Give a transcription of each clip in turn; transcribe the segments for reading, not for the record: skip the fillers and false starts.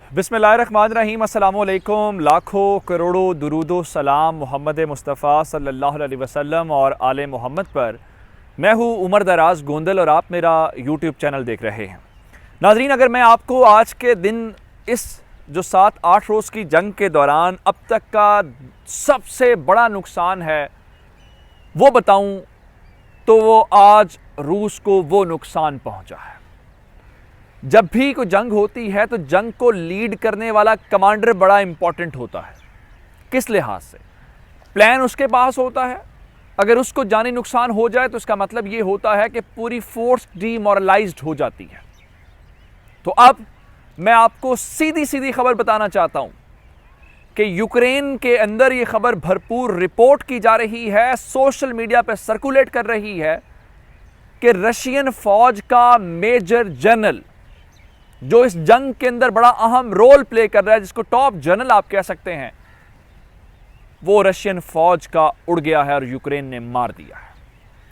बिस्मिल्लाहिर्रहमानिर्रहीम, अस्सलामुअलैकुम। लाखों करोड़ों दुरूदो सलाम मोहम्मद मुस्तफ़ा सल्लल्लाहु अलैहि वसल्लम और आले मोहम्मद पर। मैं हूँ उमर दराज गोंदल और आप मेरा यूट्यूब चैनल देख रहे हैं। नाज़रीन, अगर मैं आपको आज के दिन इस जो 7-8 रोज़ की जंग के दौरान अब तक का सबसे बड़ा नुकसान है वो बताऊँ तो वो आज रूस को वो नुकसान पहुँचा है। जब भी कोई जंग होती है तो जंग को लीड करने वाला कमांडर बड़ा इंपॉर्टेंट होता है। किस लिहाज से? प्लान उसके पास होता है, अगर उसको जानी नुकसान हो जाए तो इसका मतलब ये होता है कि पूरी फोर्स डीमोरलाइज्ड हो जाती है। तो अब मैं आपको सीधी सीधी खबर बताना चाहता हूं कि यूक्रेन के अंदर ये खबर भरपूर रिपोर्ट की जा रही है, सोशल मीडिया पर सर्कुलेट कर रही है कि रशियन फौज का मेजर जनरल जो इस जंग के अंदर बड़ा अहम रोल प्ले कर रहा है, जिसको टॉप जनरल आप कह सकते हैं, वो रशियन फौज का उड़ गया है और यूक्रेन ने मार दिया है।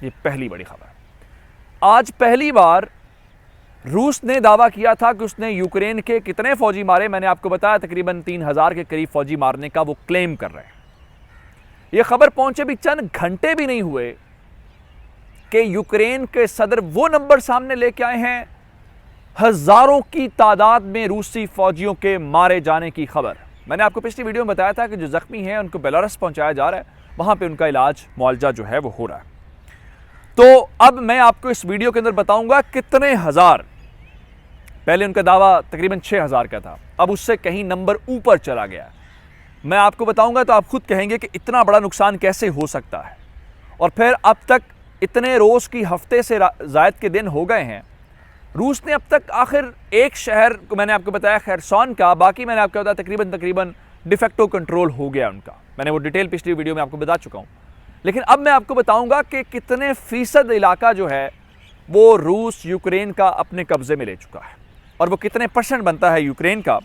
ये पहली बड़ी खबर। आज पहली बार रूस ने दावा किया था कि उसने यूक्रेन के कितने फौजी मारे, मैंने आपको बताया तकरीबन 3000 के करीब फौजी मारने का वो क्लेम कर रहे हैं। ये खबर पहुंचे भी चंद घंटे भी नहीं हुए कि यूक्रेन के सदर वो नंबर सामने लेके आए हैं, हजारों की तादाद में रूसी फौजियों के मारे जाने की खबर। मैंने आपको पिछली वीडियो में बताया था कि जो जख्मी हैं उनको बेलारूस पहुंचाया जा रहा है, वहां पे उनका इलाज मुआवजा जो है वो हो रहा है। तो अब मैं आपको इस वीडियो के अंदर बताऊंगा कितने हजार। पहले उनका दावा तकरीबन 6000 का था, अब उससे कहीं नंबर ऊपर चला गया। मैं आपको बताऊंगा तो आप खुद कहेंगे कि इतना बड़ा नुकसान कैसे हो सकता है। और फिर अब तक इतने रोज की हफ्ते से जायद के दिन हो गए हैं, रूस ने अब तक आखिर एक शहर को मैंने आपको बताया खैरसॉन का, बाकी मैंने आपको बताया तकरीबन डिफेक्टो कंट्रोल हो गया उनका। मैंने वो डिटेल पिछली वीडियो में आपको बता चुका हूं। लेकिन अब मैं आपको बताऊंगा कि कितने फीसद इलाका जो है वो रूस यूक्रेन का अपने कब्जे में ले चुका है और वो कितने % बनता है यूक्रेन का।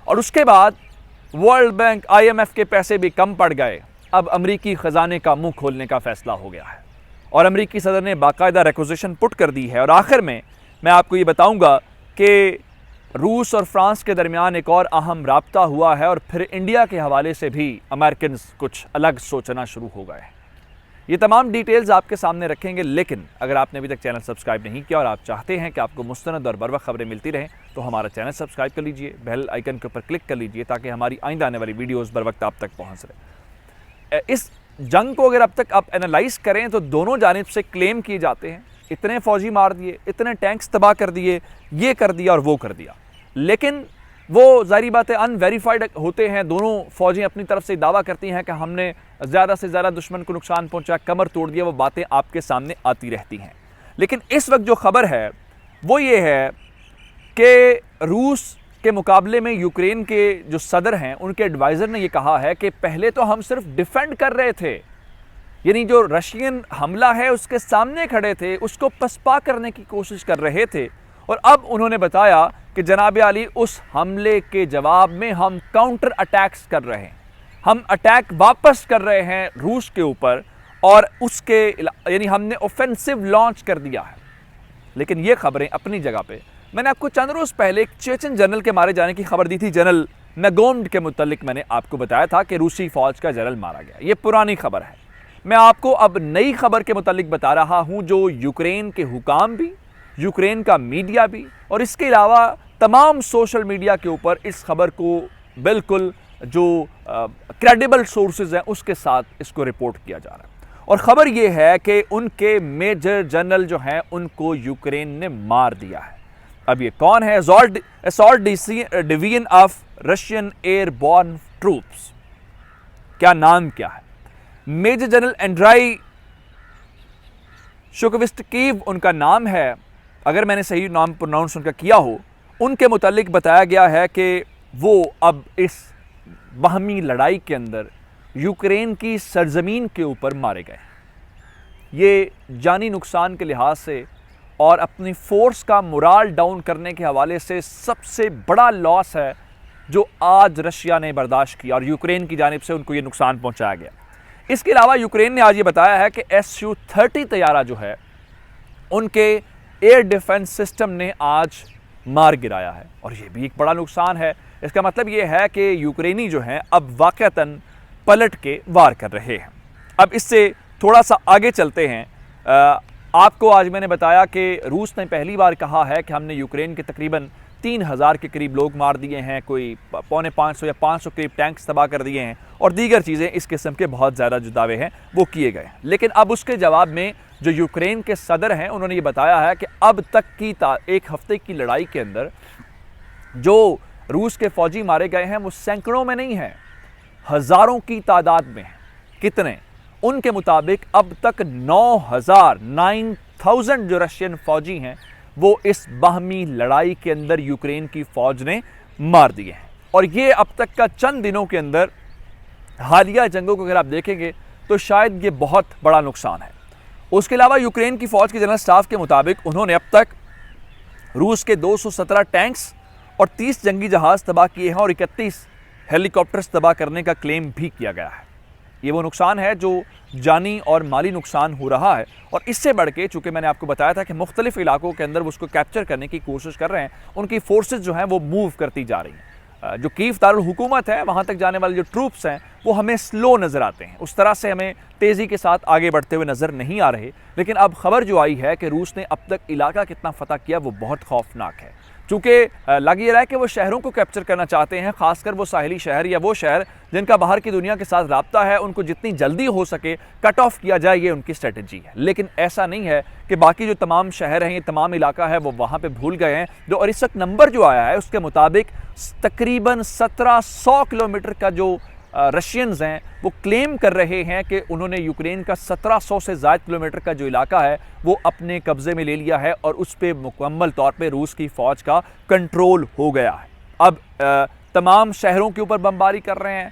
और उसके बाद वर्ल्ड बैंक IMF के पैसे भी कम पड़ गए। अब अमरीकी खजाने का मुंह खोलने का फैसला हो गया है और अमरीकी सदर ने बाकायदा रिक्वेजिशन पुट कर दी है। और आखिर में मैं आपको ये बताऊंगा कि रूस और फ्रांस के दरमियान एक और अहम राब्ता हुआ है और फिर इंडिया के हवाले से भी अमेरिकन कुछ अलग सोचना शुरू हो गए हैं। ये तमाम डिटेल्स आपके सामने रखेंगे। लेकिन अगर आपने अभी तक चैनल सब्सक्राइब नहीं किया और आप चाहते हैं कि आपको मुस्तनद और बरवक्त खबरें मिलती रहें तो हमारा चैनल सब्सक्राइब कर लीजिए, बेल आइकन के ऊपर क्लिक कर लीजिए ताकि हमारी आइंदा आने वाली वीडियोज़ बर वक्त आप तक पहुँच रहे। इस जंग को अगर अब तक आप एनालाइज करें तो दोनों जानिब से क्लेम किए जाते हैं, इतने फौजी मार दिए, इतने टैंक्स तबाह कर दिए, ये कर दिया और वो कर दिया। लेकिन वो जाहिर बात है अनवेरीफाइड होते हैं। दोनों फौजें अपनी तरफ से दावा करती हैं कि हमने ज़्यादा से ज़्यादा दुश्मन को नुकसान पहुंचा, कमर तोड़ दिया। वो बातें आपके सामने आती रहती हैं। लेकिन इस वक्त जो खबर है वो ये है कि रूस के मुकाबले में यूक्रेन के जो सदर हैं उनके एडवाइज़र ने ये कहा है कि पहले तो हम सिर्फ डिफेंड कर रहे थे, यानी जो रशियन हमला है उसके सामने खड़े थे, उसको पसपा करने की कोशिश कर रहे थे। और अब उन्होंने बताया कि जनाब आली उस हमले के जवाब में हम काउंटर अटैक्स कर रहे हैं, हम अटैक वापस कर रहे हैं रूस के ऊपर और उसके यानी हमने ऑफेंसिव लॉन्च कर दिया है। लेकिन ये खबरें अपनी जगह पे। मैंने आपको चंद रोज पहले एक चेचन जनरल के मारे जाने की खबर दी थी। जनरल मैगोम्ड के मुतालिक मैंने आपको बताया था कि रूसी फौज का जनरल मारा गया। ये पुरानी खबर है। मैं आपको अब नई खबर के मुतालिक बता रहा हूं जो यूक्रेन के हुकाम भी, यूक्रेन का मीडिया भी और इसके अलावा तमाम सोशल मीडिया के ऊपर इस खबर को बिल्कुल जो क्रेडिबल सोर्सेज हैं उसके साथ इसको रिपोर्ट किया जा रहा है। और खबर यह है कि उनके मेजर जनरल जो हैं उनको यूक्रेन ने मार दिया है। अब ये कौन है? Assault division of Russian airborne troops. क्या नाम क्या है? मेजर जनरल एंड्राई शुकविस्टकीव उनका नाम है। अगर मैंने सही नाम प्रोनाउंस उनका किया हो, उनके मुतालिक बताया गया है कि वो अब इस बाहमी लड़ाई के अंदर यूक्रेन की सरजमीन के ऊपर मारे गए। ये जानी नुकसान के लिहाज से और अपनी फोर्स का मोराल डाउन करने के हवाले से सबसे बड़ा लॉस है जो आज रशिया ने बर्दाश्त किया और यूक्रेन की जानिब से उनको ये नुकसान पहुंचाया गया। इसके अलावा यूक्रेन ने आज ये बताया है कि Su-30 तैयारा जो है उनके एयर डिफेंस सिस्टम ने आज मार गिराया है। और ये भी एक बड़ा नुकसान है। इसका मतलब ये है कि यूक्रेनी जो हैं अब वाक़तन पलट के वार कर रहे हैं। अब इससे थोड़ा सा आगे चलते हैं। आपको आज मैंने बताया कि रूस ने पहली बार कहा है कि हमने यूक्रेन के तकरीबन 3000 के करीब लोग मार दिए हैं, कोई 450 या 500 करीब टैंक्स तबाह कर दिए हैं और दीगर चीज़ें इस किस्म के बहुत ज़्यादा जो दावे हैं वो किए गए। लेकिन अब उसके जवाब में जो यूक्रेन के सदर हैं उन्होंने ये बताया है कि अब तक की एक हफ्ते की लड़ाई के अंदर जो रूस के फौजी मारे गए हैं वो सैकड़ों में नहीं है, हज़ारों की तादाद में हैं। कितने? उनके मुताबिक अब तक 9,000 जो रशियन फौजी हैं वो इस बाहमी लड़ाई के अंदर यूक्रेन की फौज ने मार दिए हैं। और ये अब तक का चंद दिनों के अंदर हालिया जंगों को अगर आप देखेंगे तो शायद ये बहुत बड़ा नुकसान है। उसके अलावा यूक्रेन की फौज के जनरल स्टाफ के मुताबिक उन्होंने अब तक रूस के 217 टैंक्स और 30 जंगी जहाज तबाह किए हैं और 31 हेलीकॉप्टर्स तबाह करने का क्लेम भी किया गया है। ये वो नुकसान है जो जानी और माली नुकसान हो रहा है। और इससे बढ़ के, चूंकि मैंने आपको बताया था कि मुख्तलिफ इलाकों के अंदर उसको कैप्चर करने की कोशिश कर रहे हैं, उनकी फोर्सेस जो हैं वो मूव करती जा रही हैं। जो कीव दारुल हुकूमत है वहाँ तक जाने वाले जो ट्रूप्स हैं वो हमें स्लो नज़र आते हैं, उस तरह से हमें तेज़ी के साथ आगे बढ़ते हुए नज़र नहीं आ रहे। लेकिन अब खबर जो आई है कि रूस ने अब तक इलाका कितना फतह किया वो बहुत खौफनाक है। चूँकि लग ये रहा है कि वो शहरों को कैप्चर करना चाहते हैं, खासकर वो साहिली शहर या वो शहर जिनका बाहर की दुनिया के साथ राब्ता है, उनको जितनी जल्दी हो सके कट ऑफ किया जाए, ये उनकी स्ट्रेटजी है। लेकिन ऐसा नहीं है कि बाकी जो तमाम शहर हैं, ये तमाम इलाका है वो वहाँ पे भूल गए हैं। जो और इस वक्त नंबर जो आया है उसके मुताबिक तकरीबन 1700 किलोमीटर का जो रशियंस हैं वो क्लेम कर रहे हैं कि उन्होंने यूक्रेन का 1700 से ज़्यादा किलोमीटर का जो इलाका है वो अपने कब्ज़े में ले लिया है और उस पर मुकम्मल तौर पे रूस की फ़ौज का कंट्रोल हो गया है। अब तमाम शहरों के ऊपर बमबारी कर रहे हैं,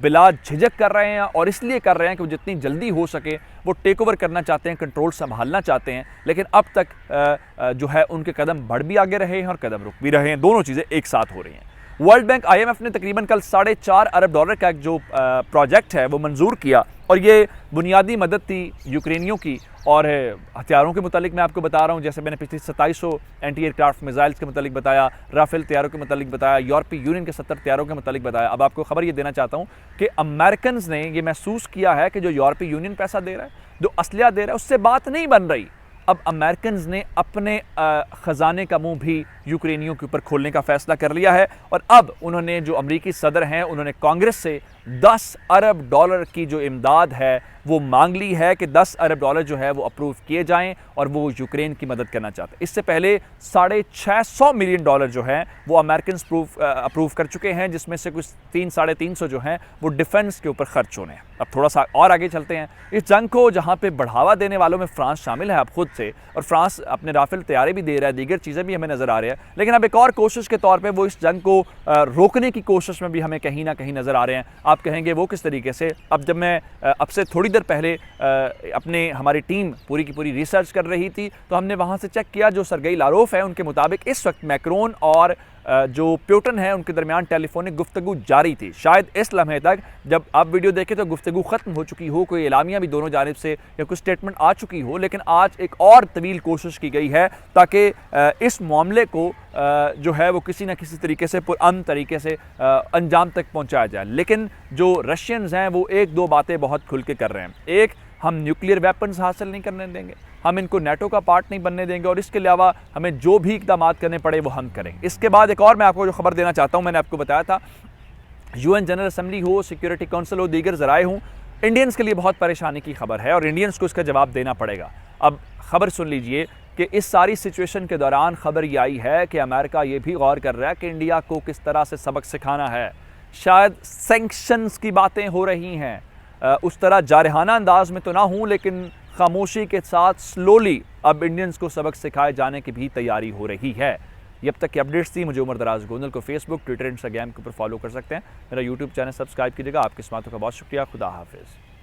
बिला झिझक कर रहे हैं और इसलिए कर रहे हैं कि वो जितनी जल्दी हो सके वो टेक ओवर करना चाहते हैं, कंट्रोल संभालना चाहते हैं। लेकिन अब तक जो है उनके कदम बढ़ भी आगे रहे हैं और कदम रुक भी रहे हैं, दोनों चीज़ें एक साथ हो रही हैं। वर्ल्ड बैंक IMF ने तकरीबन कल $4.5 अरब का जो प्रोजेक्ट है वो मंजूर किया और ये बुनियादी मदद थी यूक्रेनियों की। और हथियारों के मुतालिक मैं आपको बता रहा हूँ, जैसे मैंने पिछली 2700 एंटी एयरक्राफ्ट मिसाइल्स के मुतालिक बताया, राफेल तैयारों के मुतालिक बताया, यूरोपीय यूनियन के 70 तैयारों के मुतालिक बताया। अब आपको खबर ये देना चाहता हूँ कि अमेरिकन ने ये महसूस किया है कि जो यूरोपीय यूनियन पैसा दे रहा है, जो असलिया दे रहा है, उससे बात नहीं बन रही। अब अमेरिकन ने अपने ख़जाने का मुंह भी यूक्रेनियों के ऊपर खोलने का फ़ैसला कर लिया है और अब उन्होंने, जो अमरीकी सदर हैं, उन्होंने कांग्रेस से $10 अरब की जो इमदाद है वो मांग ली है कि $10 अरब जो है वो अप्रूव किए जाएं और वो यूक्रेन की मदद करना चाहते हैं। इससे पहले $650 मिलियन जो हैं वो अमेरिकन अप्रूव कर चुके हैं, जिसमें से कुछ 300-350 जो हैं वो डिफेंस के ऊपर खर्च होने हैं। अब थोड़ा सा और आगे चलते हैं। इस जंग को जहाँ पे बढ़ावा देने वालों में फ्रांस शामिल है अब खुद से, और फ्रांस अपने राफेल तैयारे भी दे रहा है, दीगर चीज़ें भी हमें नज़र आ रही है। लेकिन अब एक और कोशिश के तौर पर वो इस जंग को रोकने की कोशिश में भी हमें कहीं ना कहीं नज़र आ रहे हैं। आप कहेंगे वो किस तरीके से? अब जब मैं अब से थोड़ी देर पहले अपने हमारी टीम पूरी की पूरी रिसर्च कर रही थी तो हमने वहाँ से चेक किया, जो सर्गेई लारोफ है उनके मुताबिक इस वक्त मैक्रोन और जो प्यूटन है उनके दरमियान टेलीफोनिक गुफ्तगू जारी थी। शायद इस लम्हे तक जब आप वीडियो देखें तो गुफ्तगू ख़त्म हो चुकी हो, कोई एलामिया भी दोनों जानिब से या कुछ स्टेटमेंट आ चुकी हो, लेकिन आज एक और तवील कोशिश की गई है ताकि इस मामले को जो है वो किसी न किसी तरीके से पुरअमन तरीके से अंजाम तक पहुँचाया जाए। लेकिन जो रशियंस हैं वो एक दो बातें बहुत खुल के कर रहे हैं। एक, हम न्यूक्लियर वेपन्स हासिल नहीं करने देंगे, हम इनको नेटो का पार्ट नहीं बनने देंगे और इसके अलावा हमें जो भी इक़दाम करने पड़े वो हम करेंगे। इसके बाद एक और मैं आपको जो खबर देना चाहता हूँ, मैंने आपको बताया था UN जनरल असम्बली हो, सिक्योरिटी काउंसिल हो, दीगर ज़राए हों, इंडियंस के लिए बहुत परेशानी की खबर है और इंडियंस को इसका जवाब देना पड़ेगा। अब खबर सुन लीजिए कि इस सारी सिचुएशन के दौरान खबर ये आई है कि अमेरिका ये भी गौर कर रहा है कि इंडिया को किस तरह से सबक सिखाना है। शायद सैंक्शंस की बातें हो रही हैं, उस तरह जारहाना अंदाज में तो ना हूँ, लेकिन खामोशी के साथ स्लोली अब इंडियंस को सबक सिखाए जाने की भी तैयारी हो रही है। ये अब तक की अपडेट्स थी। मुझे उमर दराज गोंदल को फेसबुक, ट्विटर, इंस्टाग्राम के ऊपर फॉलो कर सकते हैं। मेरा यूट्यूब चैनल सब्सक्राइब कीजिएगा। आपकी समातों का बहुत शुक्रिया। खुदा हाफिज़।